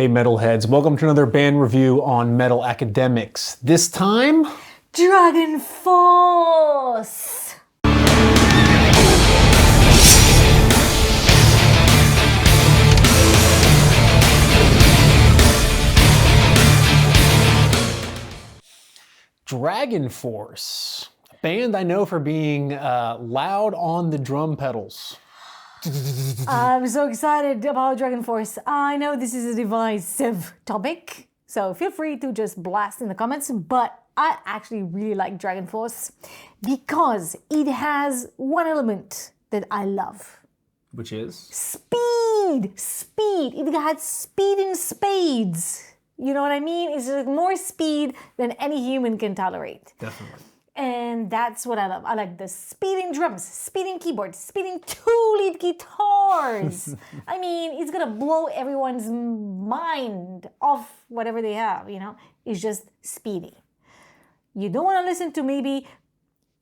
Hey metalheads, welcome to another band review on Metal Academix. This time, DragonForce! DragonForce, a band I know for being loud on the drum pedals. I'm so excited about DragonForce. I know this is a divisive topic, so feel free to just blast in the comments, but I actually really like DragonForce because it has one element that I love. Which is? Speed! Speed! It had speed in spades. You know what I mean? It's like more speed than any human can tolerate. Definitely. And that's what I love. I like the speeding drums, speeding keyboards, speeding two lead guitars. I mean, it's gonna blow everyone's mind off whatever they have, you know? It's just speedy. You don't wanna listen to maybe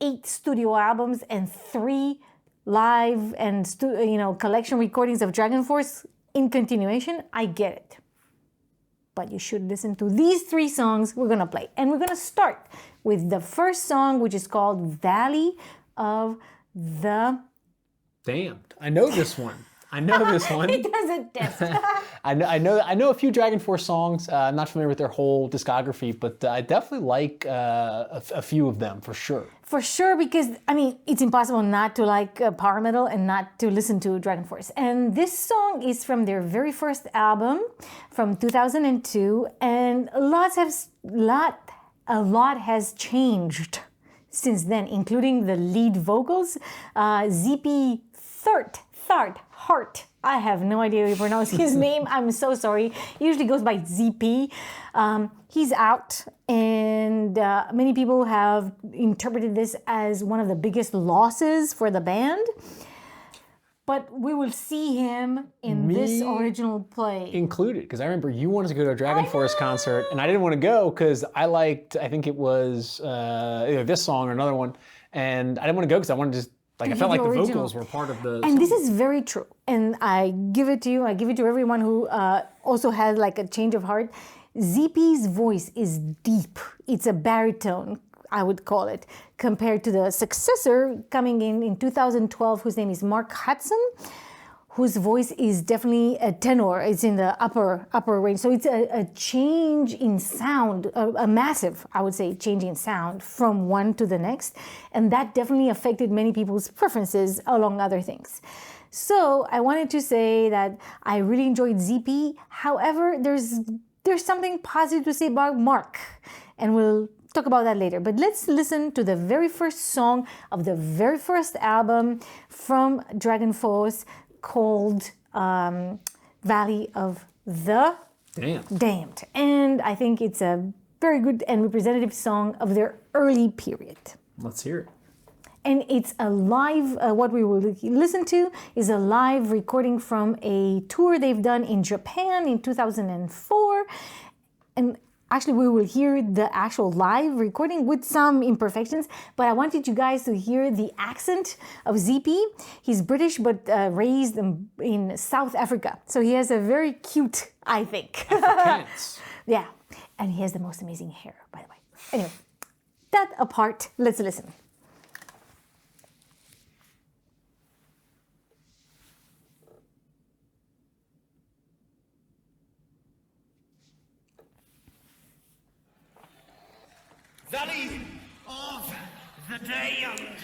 8 studio albums and 3 live and collection recordings of DragonForce in continuation. I get it. But you should listen to these 3 songs we're gonna play. And we're gonna start with the first song, which is called Valley of the Damned. I know this one. I know this one. It doesn't test. I know a few DragonForce songs. I'm not familiar with their whole discography, but I definitely like a few of them for sure. For sure, because I mean, it's impossible not to like power metal and not to listen to DragonForce. And this song is from their very first album from 2002, and a lot has changed since then, including the lead vocals, ZP Hart. I have no idea how you pronounce his name. I'm so sorry. He usually goes by ZP. He's out, and many people have interpreted this as one of the biggest losses for the band. But we will see him in this original play. Included, because I remember you wanted to go to a DragonForce concert, and I didn't want to go because I think it was either this song or another one, and I didn't want to go because I wanted to just, I felt like the vocals were part of the And song. this is very true. And I give it to you. I give it to everyone who also has like a change of heart. ZP's voice is deep. It's a baritone, I would call it, compared to the successor coming in 2012, whose name is Mark Hudson, whose voice is definitely a tenor. It's in the upper range. So it's a change in sound, a massive, I would say, change in sound from one to the next. And that definitely affected many people's preferences, along other things. So I wanted to say that I really enjoyed ZP. However, there's something positive to say about Mark. And we'll talk about that later. But let's listen to the very first song of the very first album from DragonForce, called Valley of the Damned. And I think it's a very good and representative song of their early period. Let's hear it. And it's a live, what we will listen to is a live recording from a tour they've done in Japan in 2004. And actually, we will hear the actual live recording with some imperfections, but I wanted you guys to hear the accent of ZP. He's British, but raised in South Africa. So he has a very cute, I think. Afrikaans. Yeah, and he has the most amazing hair, by the way. Anyway, that apart, let's listen. Valley of the Damned.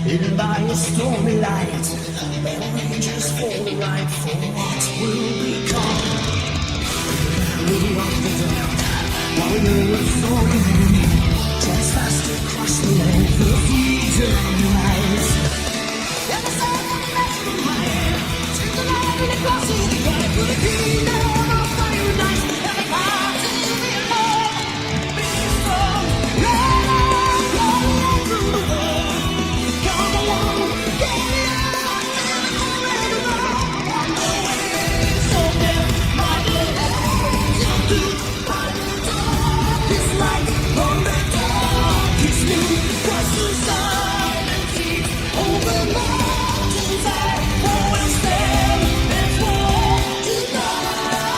Hidden by a stormy light, battle rages for the right for what will become. We are the damned, while we rider of story, just fast across the land for freedom lies. And the sun on the natural mind, turn the light in the crossing, the guy for the kingdom of fire and ice, and the path to the alone. Be strong, run on through the world. Come along, get it out, forever. On the way, so death, my love, jump to my door. It's like on the darkest noon, cross the silent sea, over mountains I will stand and walk tonight.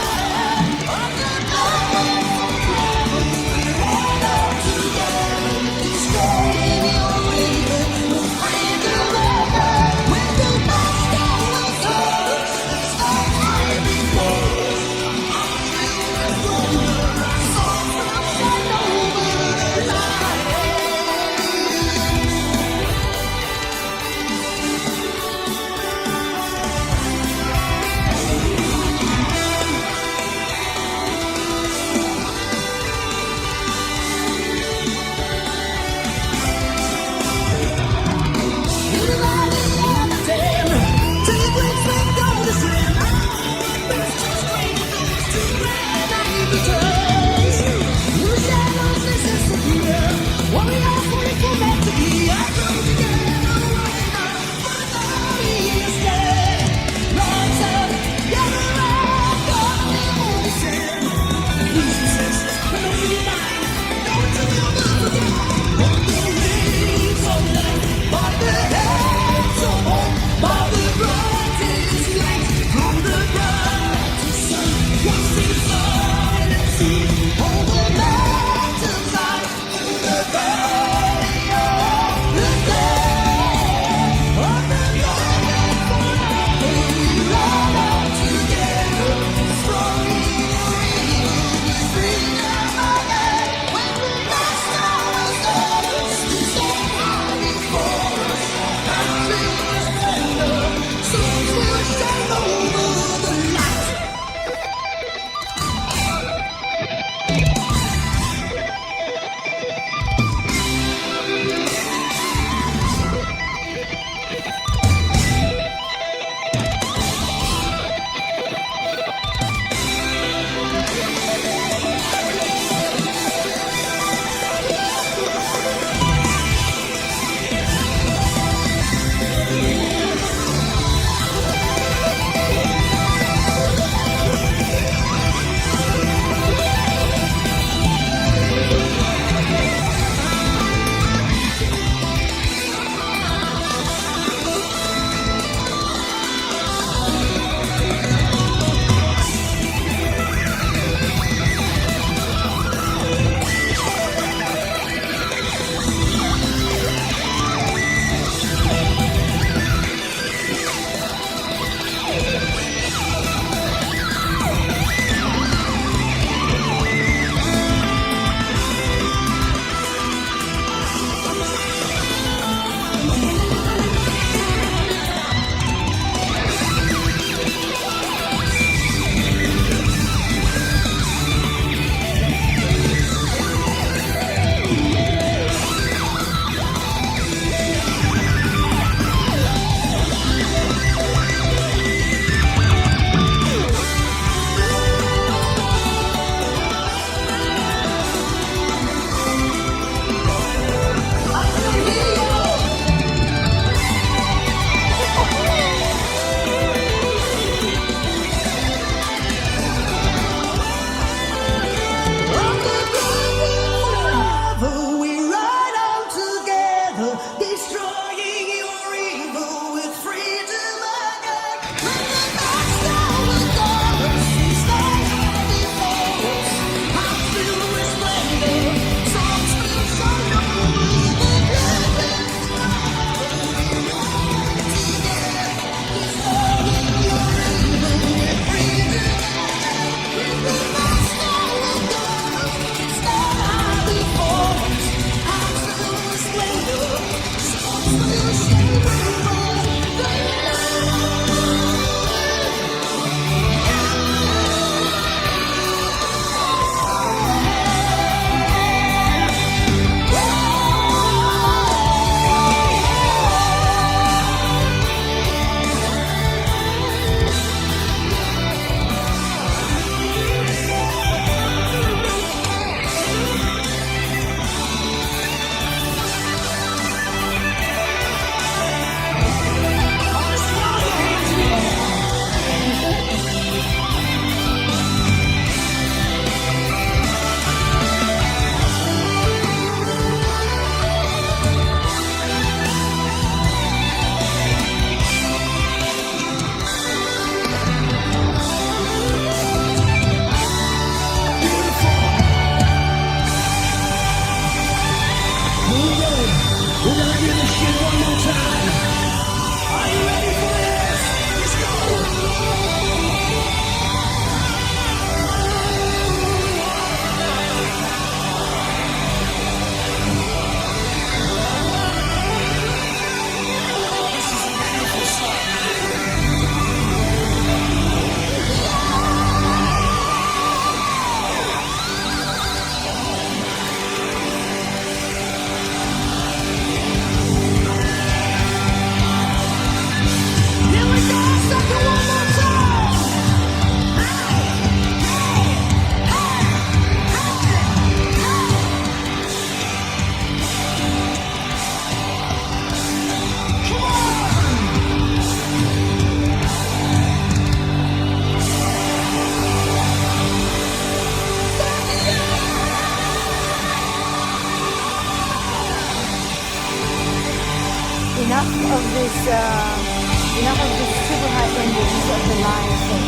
enough of this super high endings of the live thing.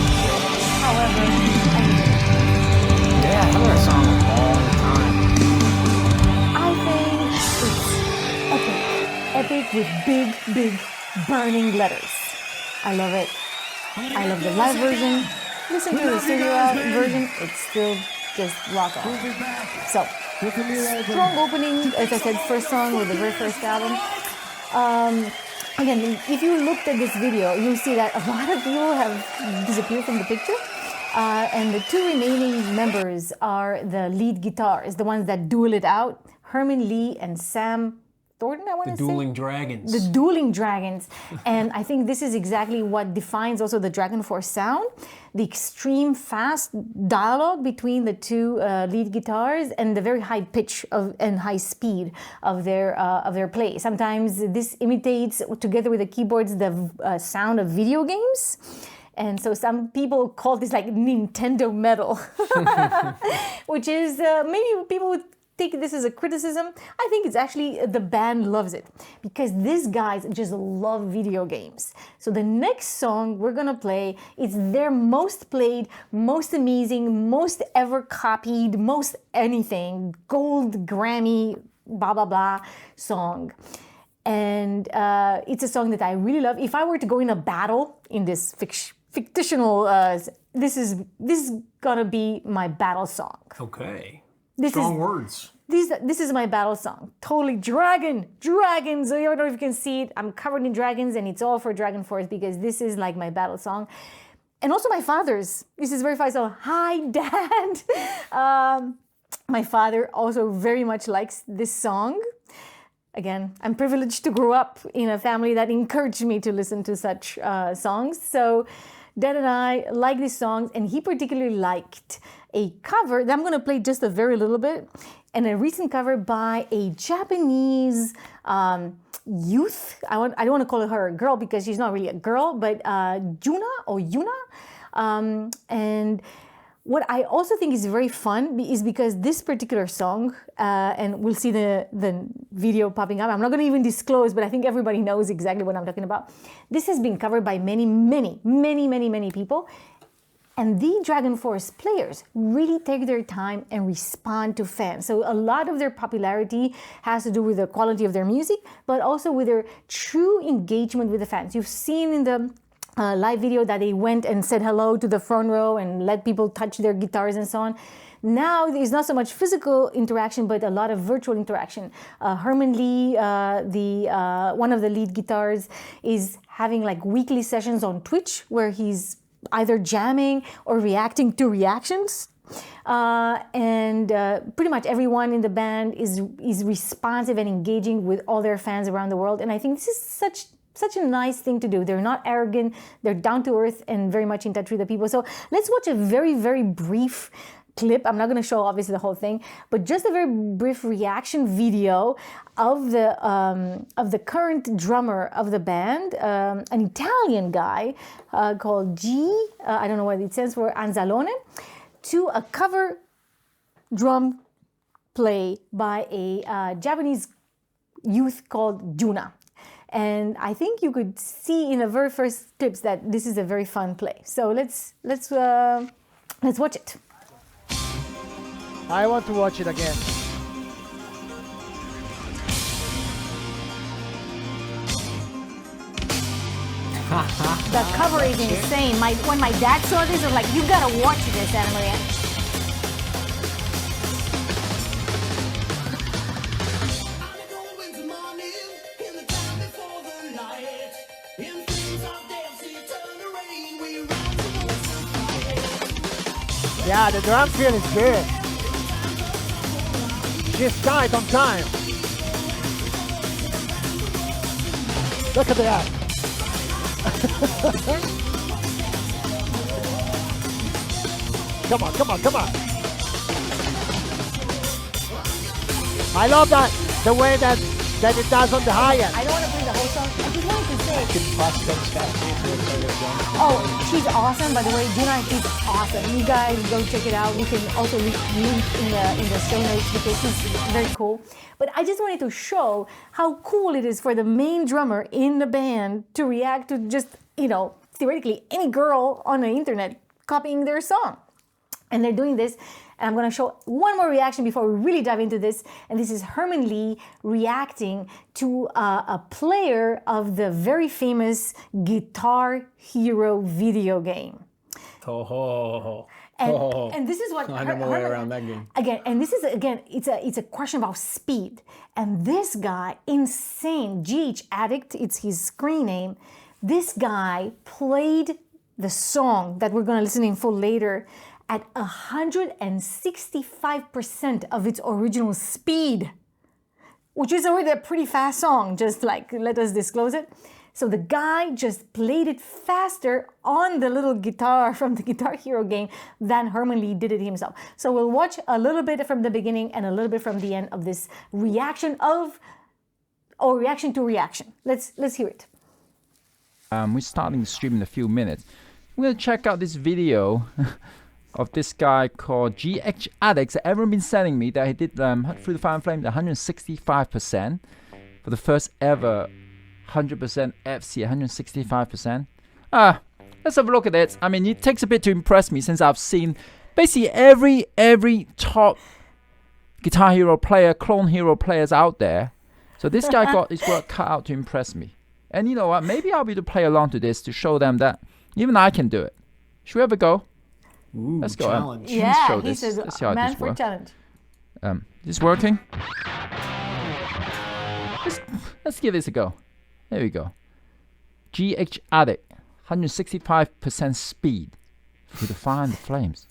However, Yeah, I love that song all the time. I think it's epic. Epic with big, big burning letters. I love it. I love the live version. Listen to the studio version, it's still just rock on. So, strong opening, as I said, first song with the very first album. Again, if you looked at this video, you'll see that a lot of people have disappeared from the picture. And the two remaining members are the lead guitarists, the ones that duel it out, Herman Li and Sam Thornton, I want to say. The Dueling Dragons. The Dueling Dragons. And I think this is exactly what defines also the DragonForce sound. The extreme fast dialogue between the two lead guitars and the very high pitch and high speed of their play. Sometimes this imitates, together with the keyboards, the sound of video games. And so some people call this like Nintendo metal, which is maybe people would take this as a criticism. I think it's actually the band loves it because these guys just love video games. So the next song we're gonna play is their most played, most amazing, most ever copied, most anything, gold Grammy, blah blah blah song. And it's a song that I really love. If I were to go in a battle in this fictional, this is gonna be my battle song. Okay. Strong words. This is my battle song. Totally dragons. I don't know if you can see it. I'm covered in dragons, and it's all for DragonForce because this is like my battle song. And also my father's. This is very fun. So, hi, Dad. My father also very much likes this song. Again, I'm privileged to grow up in a family that encouraged me to listen to such songs. So, Dad and I like these songs, and he particularly liked a cover that I'm going to play just a very little bit, and a recent cover by a Japanese youth. I don't want to call her a girl because she's not really a girl, but Junna. And what I also think is very fun is because this particular song, and we'll see the video popping up. I'm not going to even disclose, but I think everybody knows exactly what I'm talking about. This has been covered by many people. And the DragonForce players really take their time and respond to fans. So a lot of their popularity has to do with the quality of their music, but also with their true engagement with the fans. You've seen in the live video that they went and said hello to the front row and let people touch their guitars and so on. Now there's not so much physical interaction, but a lot of virtual interaction. Herman Li, one of the lead guitars, is having like weekly sessions on Twitch where he's either jamming or reacting to reactions. And pretty much everyone in the band is responsive and engaging with all their fans around the world. And I think this is such a nice thing to do. They're not arrogant, they're down to earth and very much in touch with the people. So let's watch a very, very brief clip. I'm not going to show obviously the whole thing, but just a very brief reaction video of the current drummer of the band, an Italian guy called Gee, I don't know what it stands for, Anzalone, to a cover drum play by a Japanese youth called Junna. And I think you could see in the very first clips that this is a very fun play. So let's watch it. I want to watch it again. The cover is insane. When my dad saw this, I was like, you gotta watch this, Anna Maria. Yeah, the drum feel is good. She's tight on time. Look at that. Come on. I love that, the way that Then it does on the high end. I don't want to play the whole song. I just wanted to say, Could possibly oh, she's awesome. By the way, Junna is awesome. You guys go check it out. We can also link in the show notes because she's very cool. But I just wanted to show how cool it is for the main drummer in the band to react to just, theoretically any girl on the internet copying their song. And they're doing this. And I'm going to show one more reaction before we really dive into this. And this is Herman Li reacting to a player of the very famous Guitar Hero video game. And this is what I know my way around that game. It's a question about speed. And this guy, insane, GHAddict, it's his screen name. This guy played the song that we're going to listen in full later at 165% of its original speed, which is already a pretty fast song, just like, let us disclose it. So the guy just played it faster on the little guitar from the Guitar Hero game than Herman Li did it himself. So we'll watch a little bit from the beginning and a little bit from the end of this reaction to reaction. Let's hear it. We're starting the stream in a few minutes. We're going to check out this video of this guy called GHAddict. Everyone been sending me that he did through the Fire and Flame 165% for the first ever 100% FC, 165%. Let's have a look at it. I mean, it takes a bit to impress me since I've seen basically every top Guitar Hero player, Clone Hero players out there. So this guy got his work cut out to impress me. And you know what? Maybe I'll be able to play along to this to show them that even I can do it. Should we have a go? Ooh, let's go. Challenge. Yeah, show he this. says, Let's see how man this for works. challenge. This working? Let's give this a go. There we go. GHAddict, 165% speed through the Fire and the Flames.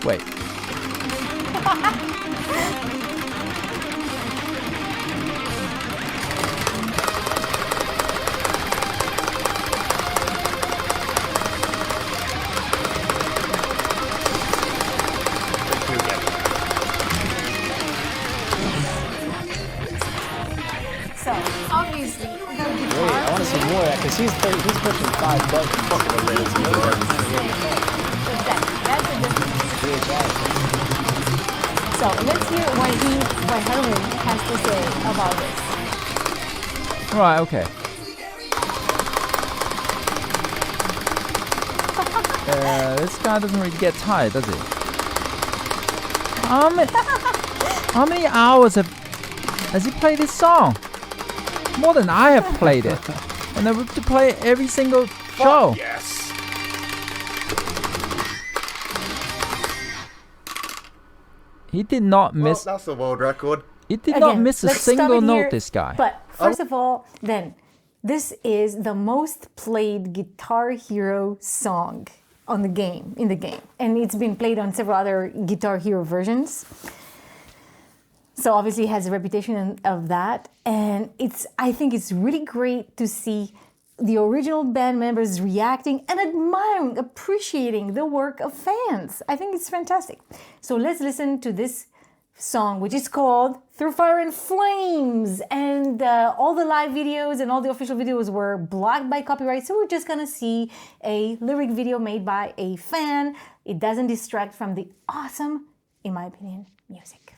Wait. So obviously, the Wait, guitar. I want to see more of that because he's pushing 5 bucks. That's a difference. So let's hear what Herman has to say about this. Right, okay. This guy doesn't really get tired, does he? How many hours has he played this song? More than I have played it. And I have to play it every single show. Yes. He did not miss. That's a world record. He did not Again, miss a let's stop single it note. here. This guy. But first of all, then this is the most played Guitar Hero song in the game, and it's been played on several other Guitar Hero versions. So obviously it has a reputation of that, and I think it's really great to see the original band members reacting and admiring, appreciating the work of fans. I think it's fantastic. So let's listen to this song, which is called Through Fire and Flames. And all the live videos and all the official videos were blocked by copyright. So we're just gonna see a lyric video made by a fan. It doesn't distract from the awesome, in my opinion, music.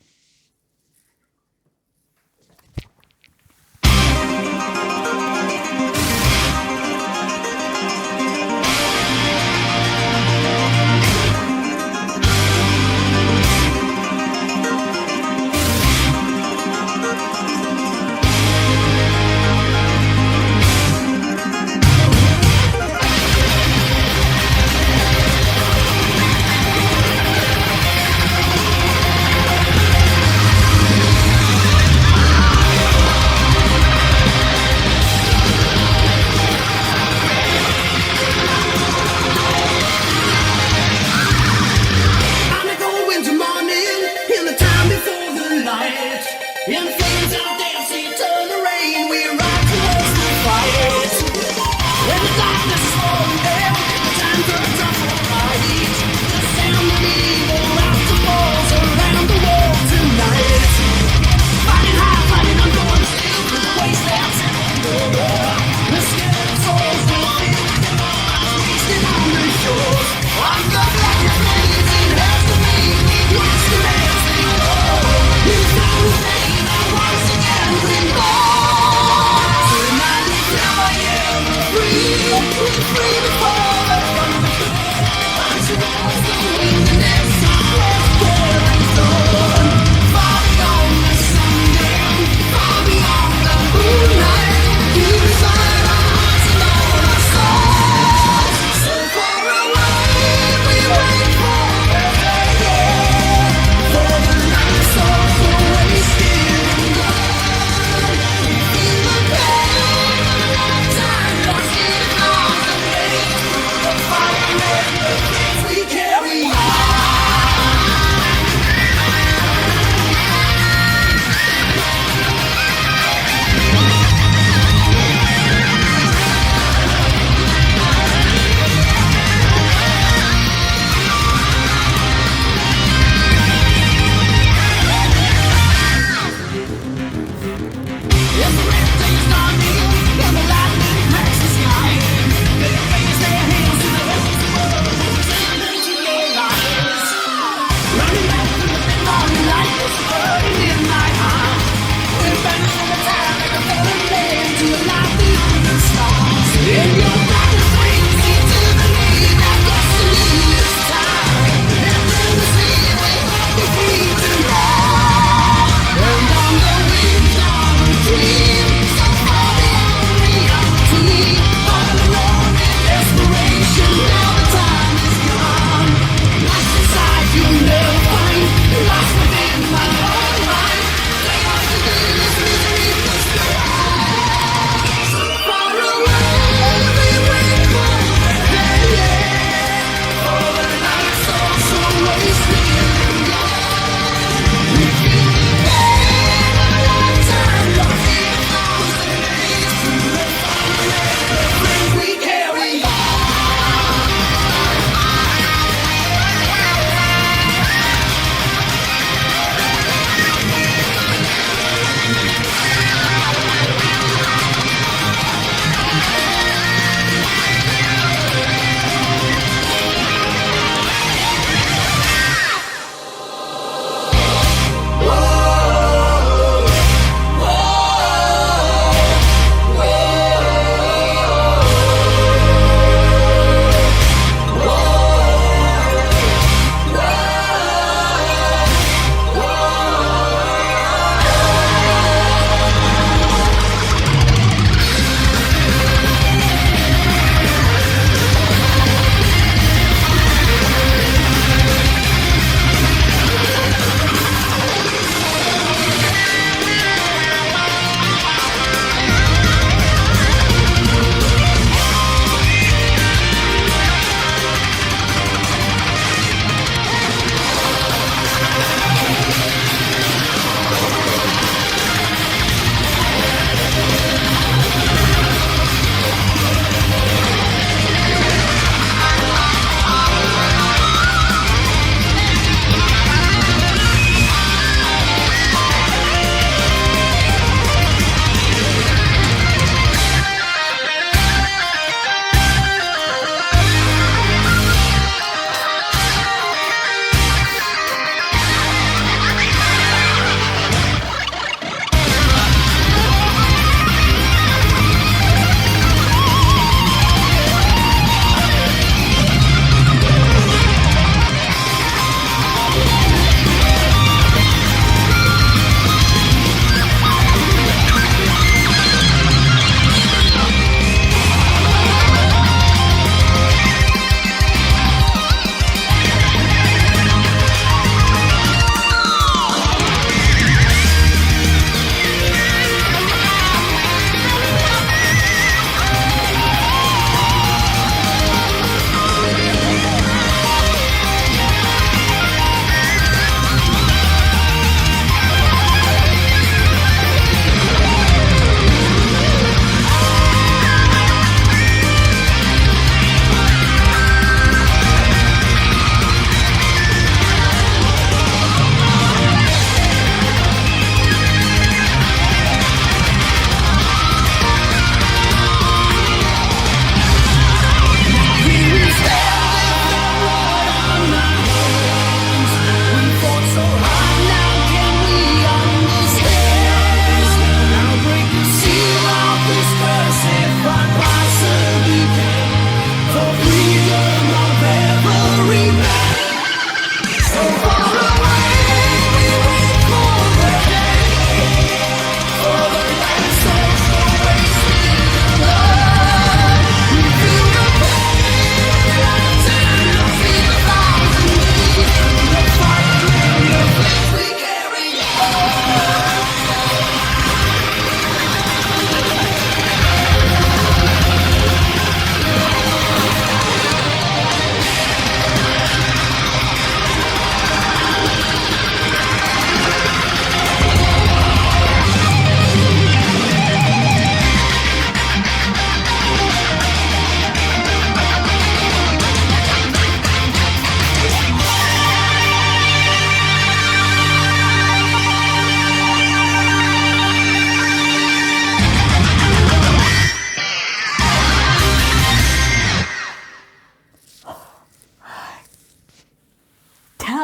Time lost in all the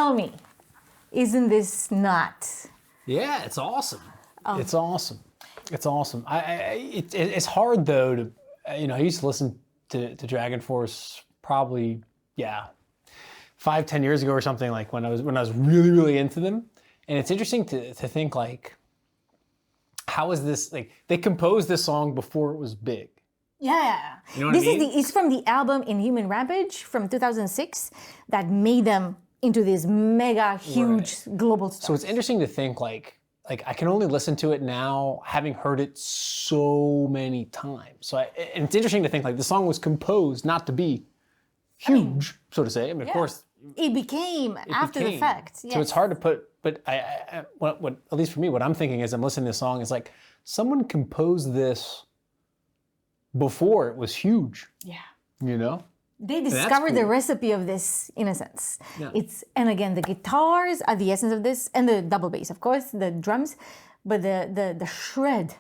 tell me, isn't this not? Yeah, it's awesome. It's awesome. It's awesome. It's hard though to, I used to listen to DragonForce probably 5-10 years ago or something, like when I was really really into them, and it's interesting to think like, how is this, like, they composed this song before it was big. Yeah. You know what I mean? It's from the album Inhuman Rampage from 2006 that made them into this mega huge global star. So it's interesting to think like I can only listen to it now having heard it so many times. So and it's interesting to think like the song was composed not to be huge, so to say. I mean, of course, it became after the fact. Yes. So it's hard to put. But what at least for me, what I'm thinking as I'm listening to this song is like someone composed this before it was huge. Yeah. They discovered the recipe of this in a sense. Yeah. And again, the guitars are the essence of this, and the double bass, of course, the drums, but the shred.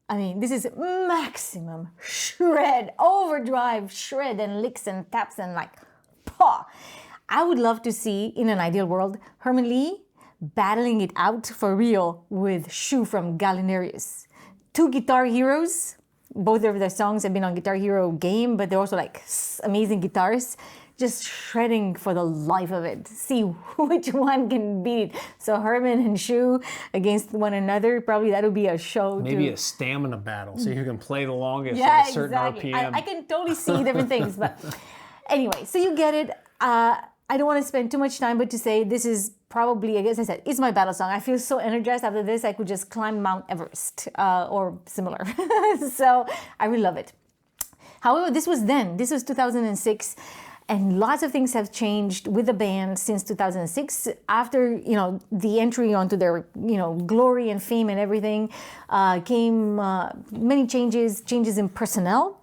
I mean, this is maximum shred, overdrive shred, and licks and taps and like, paw. I would love to see, in an ideal world, Herman Li battling it out for real with Shu from Gallinarius. Two guitar heroes. Both of their songs have been on Guitar Hero game, but they're also like amazing guitarists, just shredding for the life of it. See which one can beat it. So Herman and Shu against one another, probably that would be a show. Maybe a stamina battle, so you can play the longest at a certain RPM. I can totally see different things, but anyway, so you get it. I don't want to spend too much time, but to say this is probably, as I said, it's my battle song. I feel so energized after this, I could just climb Mount Everest or similar. So I really love it. However, this was 2006, and lots of things have changed with the band since 2006. After, the entry onto their, glory and fame and everything, came many changes in personnel.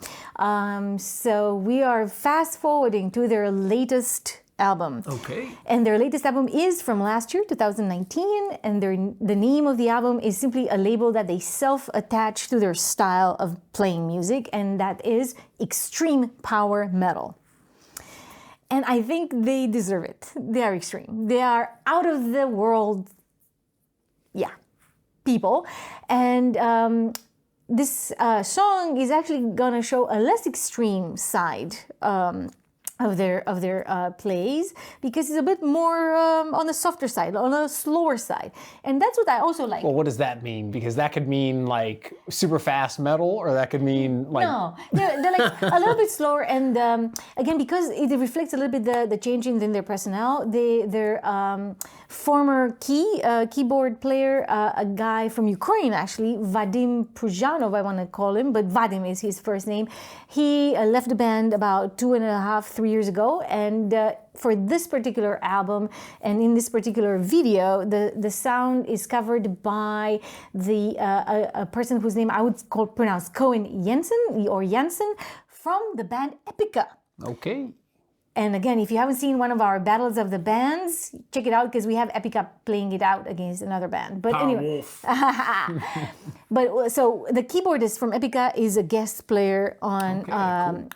So we are fast forwarding to their latest album. Okay. And their latest album is from last year, 2019, and the name of the album is simply a label that they self-attach to their style of playing music, and that is extreme power metal. And I think they deserve it. They are extreme. They are out of the world, people. And this song is actually gonna show a less extreme side of their plays, because it's a bit more on the softer side, on a slower side, and that's what I also like. Well, what does that mean? Because that could mean like super fast metal, or that could mean like they're like a little bit slower, and again, because it reflects a little bit the changes in their personnel. Their former keyboard player, a guy from Ukraine actually, Vadim Pruzhanov, I want to call him, but Vadim is his first name. He left the band about 2.5-3 years ago, and for this particular album and in this particular video, the sound is covered by a person whose name I would pronounce Cohen Jensen from the band Epica. Okay. And again, if you haven't seen one of our battles of the bands, check it out, because we have Epica playing it out against another band. But anyway, but so the keyboardist from Epica is a guest player on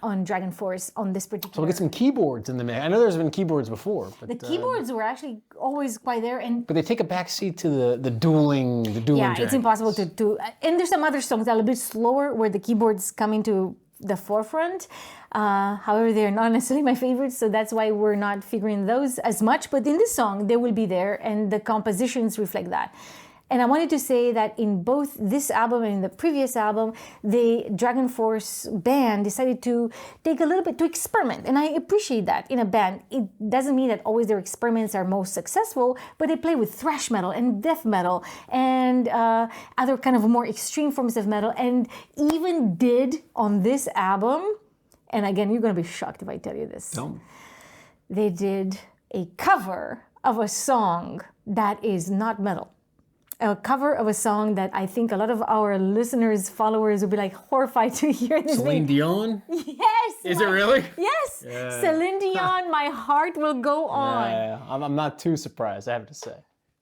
on DragonForce on this particular. So we'll get some keyboards in the mix. I know there's been keyboards before, but the keyboards were actually always quite there, but they take a backseat to the dueling. Yeah, it's impossible to. And there's some other songs that are a bit slower where the keyboards come into the forefront. However, they're not necessarily my favorites, so that's why we're not figuring those as much. But in this song, they will be there, and the compositions reflect that. And I wanted to say that in both this album and in the previous album, the DragonForce band decided to take a little bit to experiment. And I appreciate that in a band. It doesn't mean that always their experiments are most successful, but they play with thrash metal and death metal and other kind of more extreme forms of metal, and even did on this album, and again, you're going to be shocked if I tell you this. No. They did a cover of a song that is not metal. A cover of a song that I think a lot of our listeners, followers will be like horrified to hear this. Celine Dion? Yes. Is it really? Yes. Yeah. Celine Dion, My Heart Will Go On. Yeah, I'm not too surprised, I have to say.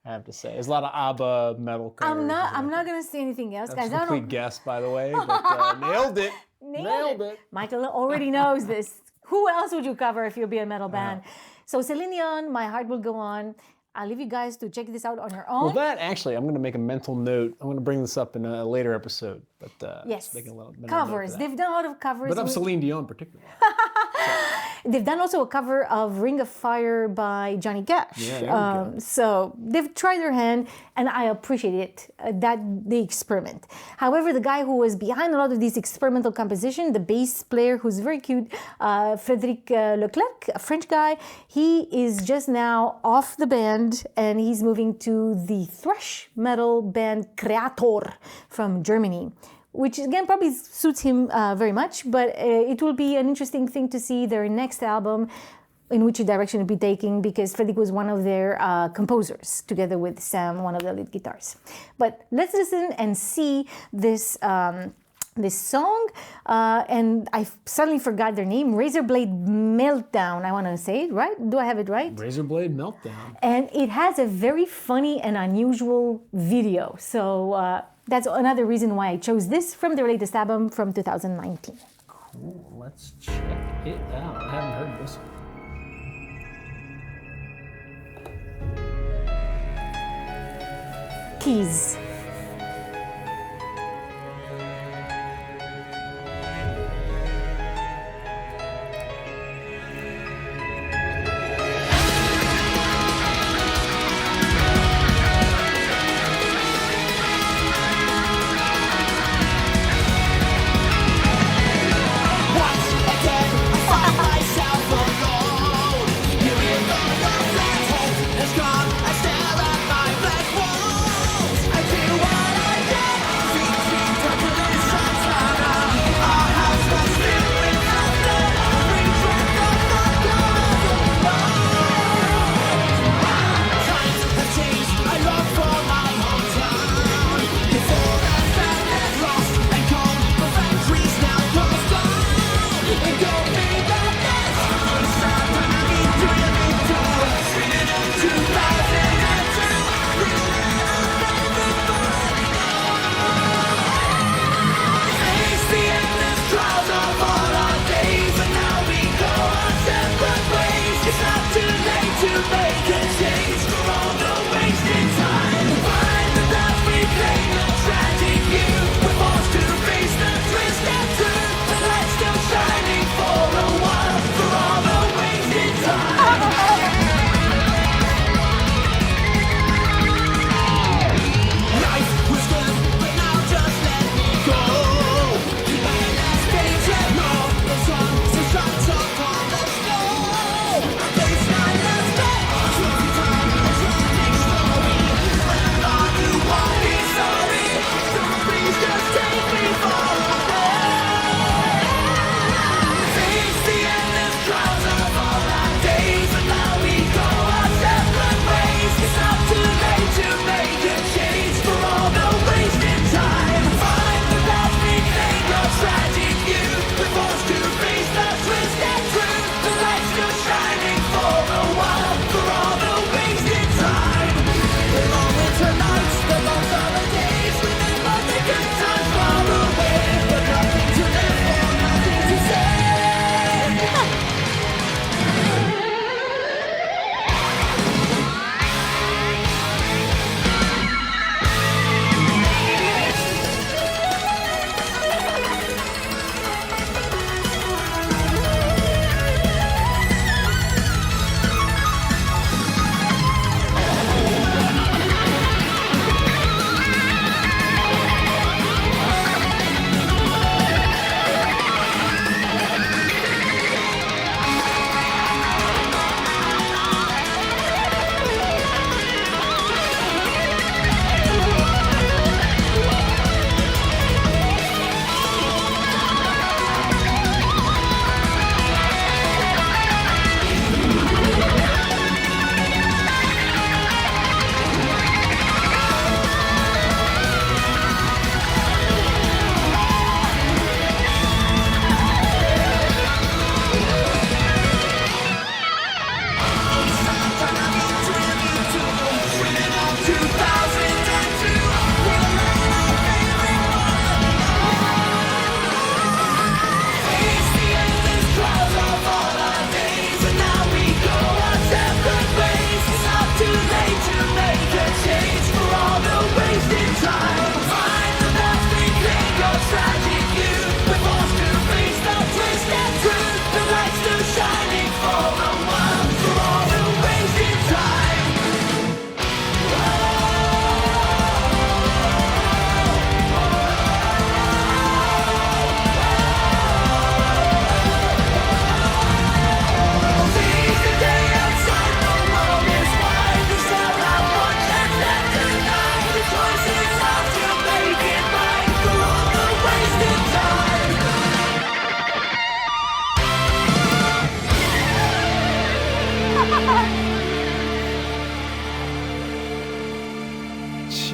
There's a lot of ABBA metal covers. I'm not going to say anything else, guys. That's a complete guess, by the way, but nailed it. Nailed it. Michael already knows this. Who else would you cover if you'd be a metal band? So Celine Dion, My Heart Will Go On. I'll leave you guys to check this out on your own. Well, that actually, I'm going to make a mental note. I'm going to bring this up in a later episode. But yes, making a little mental note covers. for that. They've done a lot of covers. But of Celine Dion particularly. They've done also a cover of Ring of Fire by Johnny Cash. Yeah, there we go. So they've tried their hand, and I appreciate it, that they experiment. However, the guy who was behind a lot of these experimental composition, the bass player who's very cute, Frédéric Leclerc, a French guy, he is just now off the band, and he's moving to the thrash metal band Kreator from Germany, which again probably suits him very much, but it will be an interesting thing to see their next album, in which direction it'll be taking, because Frédéric was one of their composers, together with Sam, one of the lead guitars. But let's listen and see this this song, and I suddenly forgot their name, Razorblade Meltdown, I want to say it, right? Do I have it right? Razorblade Meltdown. And it has a very funny and unusual video, so that's another reason why I chose this from their latest album from 2019. Cool, let's check it out. I haven't heard this one. Keys. I stare at my black walls. I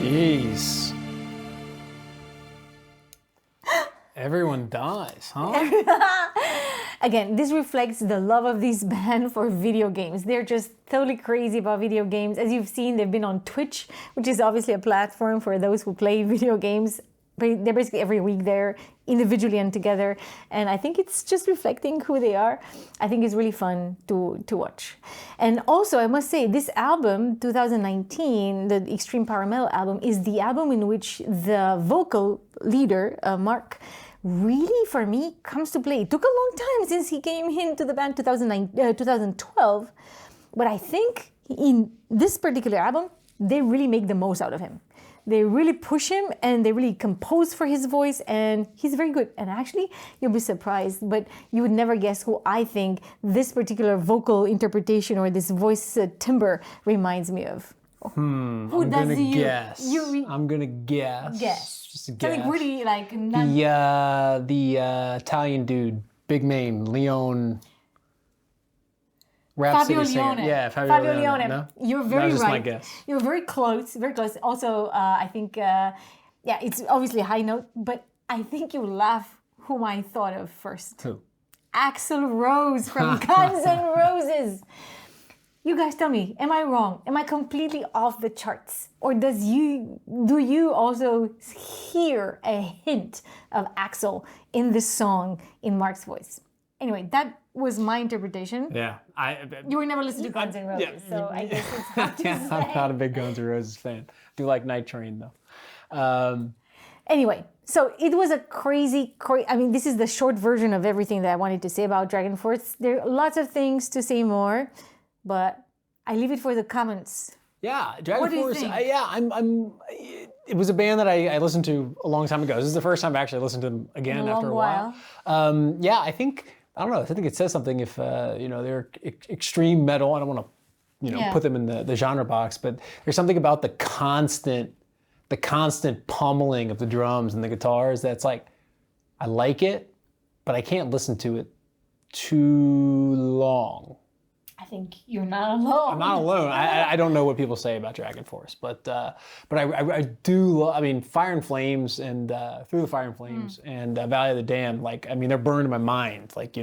Jeez. Everyone dies, huh? Again, this reflects the love of this band for video games. They're just totally crazy about video games. As you've seen, they've been on Twitch, which is obviously a platform for those who play video games. They're basically every week there, individually and together. And I think it's just reflecting who they are. I think it's really fun to watch. And also, I must say, this album, 2019, the Extreme Power Metal album, is the album in which the vocal leader, Mark, really, for me, comes to play. It took a long time since he came into the band 2012. But I think in this particular album, they really make the most out of him. They really push him and they really compose for his voice, and he's very good. And actually, you'll be surprised, but you would never guess who I think this particular vocal interpretation or this voice timbre reminds me of. I'm gonna guess. I'm gonna guess. Guess. Just a guess. Something really like The Italian dude, big name, Leone. Fabio City singer. Leone. Yeah, Fabio Leone. No? You're That very was just right. my guess. You're very close, very close. Also, I think, it's obviously a high note, but I think you laugh whom I thought of first. Who? Axl Rose from Guns N' Roses. You guys tell me, am I wrong? Am I completely off the charts? Or do you also hear a hint of Axl in this song in Mark's voice? Anyway, that was my interpretation. Yeah, You were never listening to Guns N' Roses, so I guess it's hard to say. I'm not a big Guns N' Roses fan. Do like Night Train though. Anyway, so it was a crazy. I mean, this is the short version of everything that I wanted to say about DragonForce. There are lots of things to say more, but I leave it for the comments. Yeah, DragonForce. What do you think? It was a band that I listened to a long time ago. This is the first time I actually listened to them again In a after a long while. Yeah, I think I don't know. I think it says something if they're extreme metal. I don't want to put them in the genre box, but there's something about the constant pummeling of the drums and the guitars that's like I like it, but I can't listen to it too long. I think you're not alone. I'm not alone. I don't know what people say about DragonForce, but I do. I mean, Fire and Flames and Through the Fire and Flames and Valley of the Damned. Like, I mean, they're burned in my mind. Like,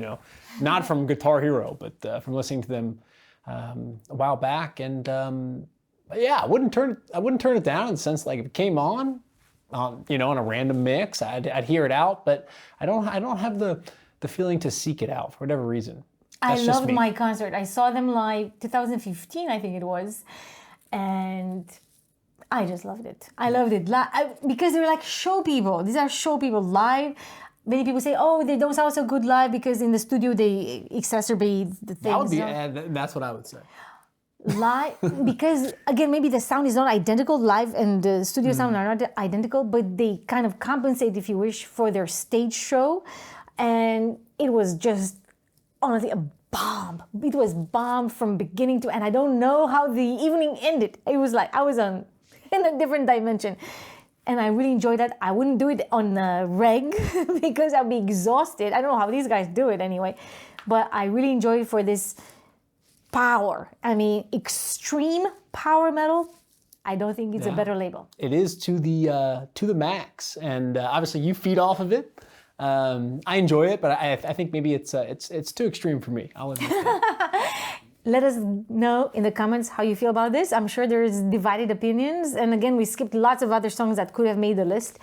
not from Guitar Hero, but from listening to them a while back. And yeah, I wouldn't turn it down in the sense like if it came on a random mix, I'd hear it out. But I don't have the feeling to seek it out for whatever reason. I loved my concert. I saw them live 2015, I think it was, and I just loved it. I loved it because they're like show people. These are show people live. Many people say, "Oh, they don't sound so good live because in the studio they exacerbate the things." That's what I would say. Live, because again, maybe the sound is not identical live, and the studio sound are not identical, but they kind of compensate, if you wish, for their stage show, and it was just. Honestly, a bomb. It was bomb from beginning to end. I don't know how the evening ended. It was like I was in a different dimension. And I really enjoyed that. I wouldn't do it on a reg because I'd be exhausted. I don't know how these guys do it anyway. But I really enjoyed it for this power. I mean, extreme power metal. I don't think it's a better label. It is to the max. And obviously you feed off of it. I enjoy it, but I think maybe it's too extreme for me. I'll admit that. Let us know in the comments how you feel about this. I'm sure there's divided opinions. And again, we skipped lots of other songs that could have made the list.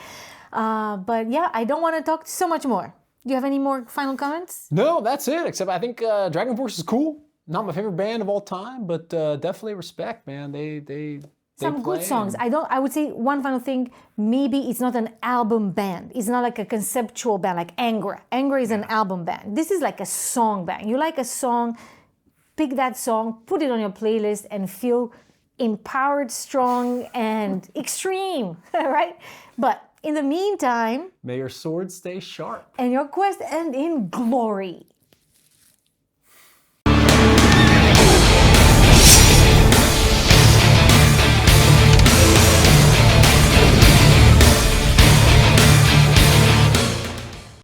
But yeah, I don't want to talk so much more. Do you have any more final comments? No, that's it. Except I think DragonForce is cool. Not my favorite band of all time, but definitely respect, man. They some good songs. I would say one final thing, maybe it's not an album band. It's not like a conceptual band like Angra. Angra is an album band. This is like a song band. You like a song, pick that song, put it on your playlist and feel empowered, strong, and extreme, right? But in the meantime... May your sword stay sharp. And your quest end in glory.